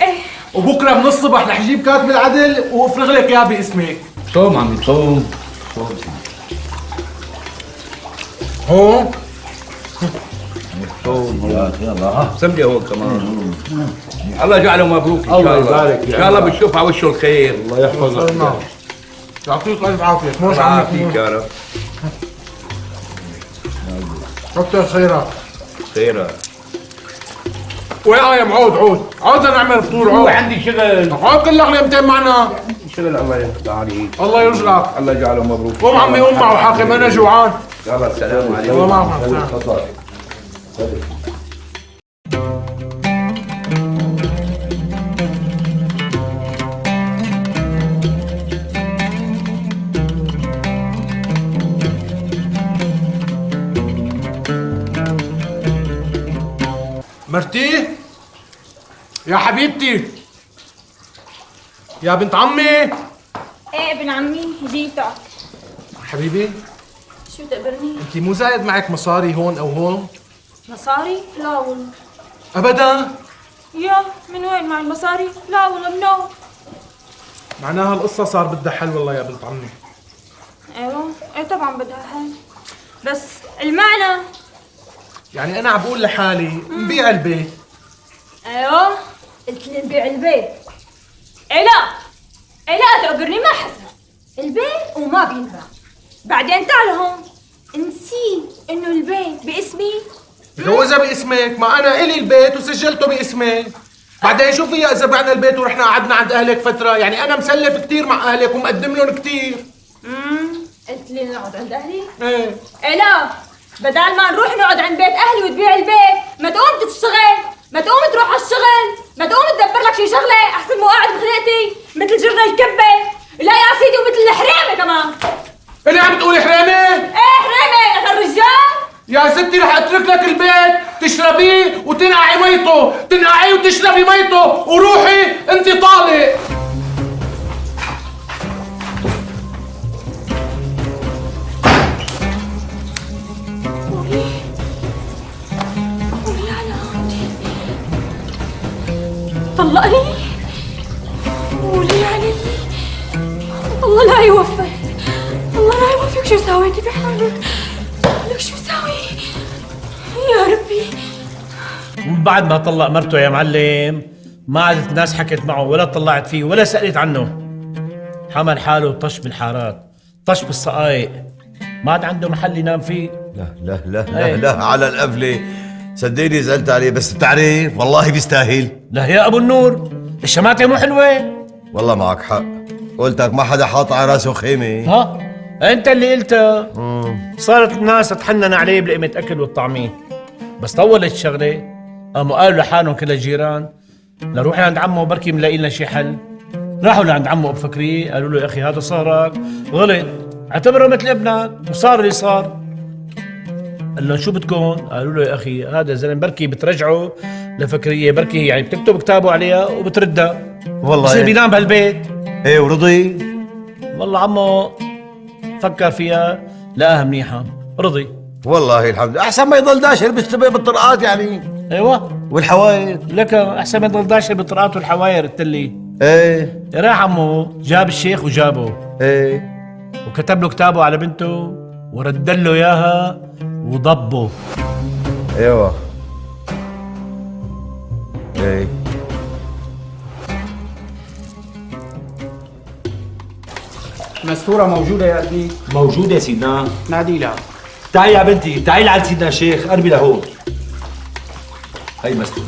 ايه. وبكره من الصبح رح اجيب كاتب العدل وافرغ لك اياه باسمك. صوم عمي صوم. هون؟ صوم يلا ها سمدي هون كمان. الله يجعله مبروك ان شاء الله. الله يبارك ان شاء الله بتشوف على وشه الخير. الله يحفظك. يعطيك الف عافية. الله يعافيك يا رب. كتر خيرك. خيرك. وين يا عود نعمل فطور عود. عندي شغل. عود كل غليمتين معنا. شغل الله يقطع عليك. الله يرزقك. الله يجعله مبروك. قوم عمي قوم معه حاكم انا جوعان. يلا السلام عليكم. الله معك. تفضل. مرتي يا حبيبتي يا بنت عمي. ايه ابن عمي جيتك. حبيبي شو تقبرني؟ انت مو زايد معك مصاري هون او هون؟ مصاري؟ لا والله. ابدا؟ يا من وين معي مصاري؟ لا والله منو؟ معناها القصة صار بدها حل والله يا بنت عمي. ايوه ايه طبعا بدها حل، بس المعنى يعني انا عم بقول لحالي نبيع البيت. ايوه قلت لي نبيع البيت. ايه لا تقبرني ما حسن البيت وما بينباع. بعدين تعال هون نسيت انه البيت باسمي. جوزها باسمك، ما انا الي البيت وسجلته باسمي. بعدين شو فيها اذا بعنا البيت ورحنا قعدنا عند اهلك فتره؟ يعني انا مسلف كثير مع اهلك ومقدم لهم كثير. قلت لي نقعد عند اهلي؟ ايه لا بدل ما نروح نقعد عند بيت اهلي وتبيع البيت ما تقوم تشتغل، ما تقوم تروح على الشغل، ما تقوم تدبر لك شي شغله احسن مو قاعد بخلقتي. مثل جرن الكبة. لا يا سيدي ومثل الحرامة كمان. اللي عم تقولي حرامة؟ ايه حرامة يا الرجال. يا ستي رح اترك لك البيت تشربيه وتنقعي ميته، تنقعيه وتشربي ميته، وروحي انت طالق. طلقني. قولي يعني الله لا يوفقك، الله لا يوفقك. شو سويتي بحالك؟ لك شو ساوي يا ربي؟ من بعد ما طلق مرته يا معلم ما عادت الناس حكت معه ولا طلعت فيه ولا سألت عنه. حمل حاله طش بالحارات، طش بالصقايق، ما عاد عنده محل ينام فيه. لا على القفله. صدقني زعلت عليه، بس بتعرف والله بيستاهل. لا يا ابو النور، الشماتة مو حلوة. والله معك حق، قلتك ما حدا حاط على راسه خيمه. ها انت اللي قلتها. صارت الناس تحنن عليه بلقمة اكل والطعميه، بس طولت الشغله قاموا قالوا لحالهم كل الجيران لروحي عند عمه بركي ملاقي لنا شي حل. راحوا لعند عمه ابو فكري قالوا له يا اخي هذا صارك غلط، اعتبره مثل ابنك وصار اللي صار. قال لهم شو بدكم؟ قالوا له يا اخي هذا زلمه بركي بترجعه لفكريه، بركي يعني بتكتب كتابه عليها وبتردها والله بصير بينام بهالبيت. ايه ورضي؟ والله عمو فكر فيها لقاها منيحه رضي. والله الحمد لله، احسن ما يضل داشر بالطرقات يعني. ايوه والحواير لك احسن ما يضل داشر بالطرقات والحواير التلي. ايه راح عمو جاب الشيخ وجابه، ايه وكتب له كتابه على بنته ورد له اياها وضبه. ايوه ايه المستورة موجودة يا ابني؟ موجودة يا سيدنا. نادي لها. تعي يا بنتي، تعي لعند سيدنا الشيخ، قربي لهون. هي مستور.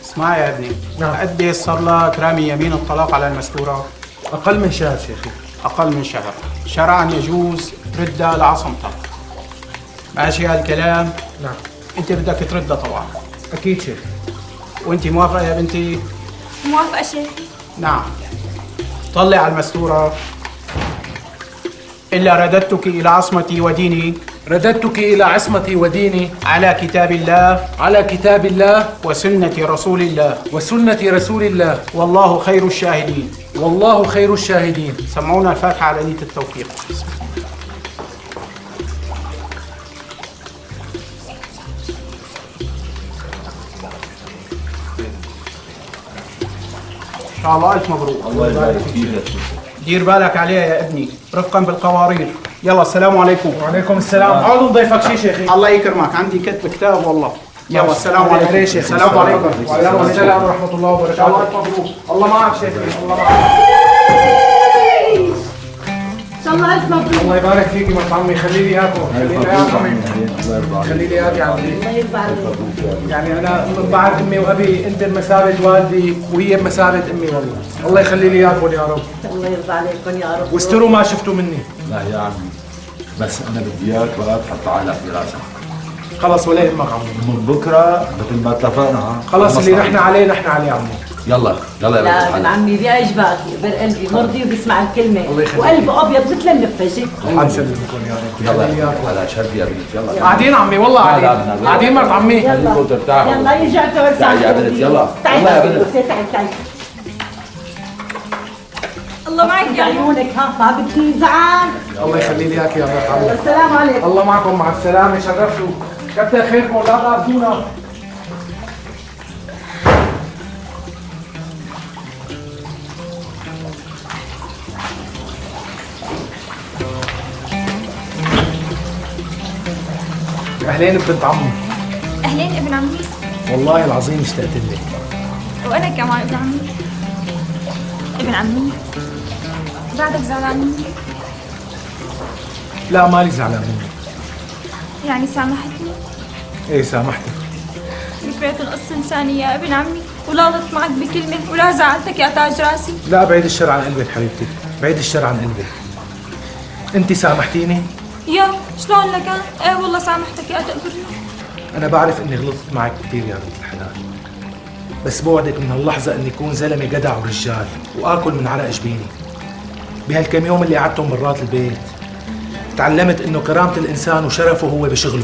اسمع يا ابني، قد ايه صار لك رامي يمين الطلاق على المستورة؟ أقل من شهر شيخي. أقل من شهر. شرعا يجوز تردها لعصمتك. ماشي هالكلام؟ نعم. أنت بدك تردها طبعا. أكيد شيخي. وأنت موافقة يا بنتي؟ موافقة شيخي. نعم. طلع على المستورة. إلا رددتك إلى عصمتي وديني. رددتك إلى عصمتي وديني. على كتاب الله. على كتاب الله. وسنة رسول الله. وسنة رسول الله. والله خير الشاهدين. والله خير الشاهدين. سمعونا الفاتحة على نية التوفيق. إن شاء الله ألف مبروك. الله يبارك فيك. دير بالك عليها يا ابني رفقا بالقوارير. يلا السلام عليكم. وعليكم السلام. عاود نضيفك شي شيخي. الله يكرمك، عندي كتب كتاب والله. يلا السلام عليكم. السلام عليكم. وعليكم السلام ورحمة الله وبركاته. الله ألف مبروك. الله معك شيخي. الله معك. إن شاء الله ألف مبروك. الله يبارك فيك مرت عمي، خلي لي اياكم. خلي لي اياكم. خلي لي اياك يا عمي. الله يرضى عليك. يعني انا من بعد امي وابي انت بمثابه والدي وهي بمثابه امي والله. الله يخلي لي اياكم يا رب. الله يرضى عليكم يا رب. واستروا ما شفتوا مني. لا يا عمي، بس انا بدي اياك بقى تحط على في راسك. خلص ولا يهمك عمي. من بكره مثل ما اتفقنا. خلص اللي نحن عليه نحن عليه عمي. يلا يلا يا لا بنت ابن عمي بيعجبك، بقلبي مرضي وبيسمع الكلمة الله يخليك. وقلبه أبيض مثل النفاجة. الله يسلمكم يا رب. يلا على شرف يا بنت. يلا قاعدين عمي والله قاعدين. قاعدين مرت عمي. خليكم ترتاحوا. يلا رجعت ورسالة. تعي يا بنت يلا. تعي يلا يا بنت. تعي. الله معك يا عمو. عيونك ها ما بدي زعل. الله يخلي لي اياك يا مرت عمي. السلام عليكم. الله معكم، مع السلامة، شرفتوا. كتر خيركم، لا تاخذونا. اهلين ببنت عمي. أهلين ابن عمي. والله العظيم اشتقت لك. وأنا كمان ابن عمي. ابن عمي بعدك زعلان مني؟ لا مالي زعلان منك. يعني سامحتني؟ ايه سامحتك. ذكريات القصة إنسانية يا ابن عمي، ولا غلطت معك بكلمة ولا زعلتك يا تاج راسي. لا بعيد الشر عن قلبك حبيبتي، بعيد الشر عن قلبك. انت سامحتيني؟ يا شلون لكان؟ ايه والله سامحتك يا تقبرني. انا بعرف اني غلطت معك كثير يا بنت الحلال، بس بوعدك من هاللحظة اني اكون زلمة جدع ورجال واكل من عرق جبيني. بهالكم يوم اللي قعدتهم برات البيت تعلمت انه كرامة الانسان وشرفه هو بشغله.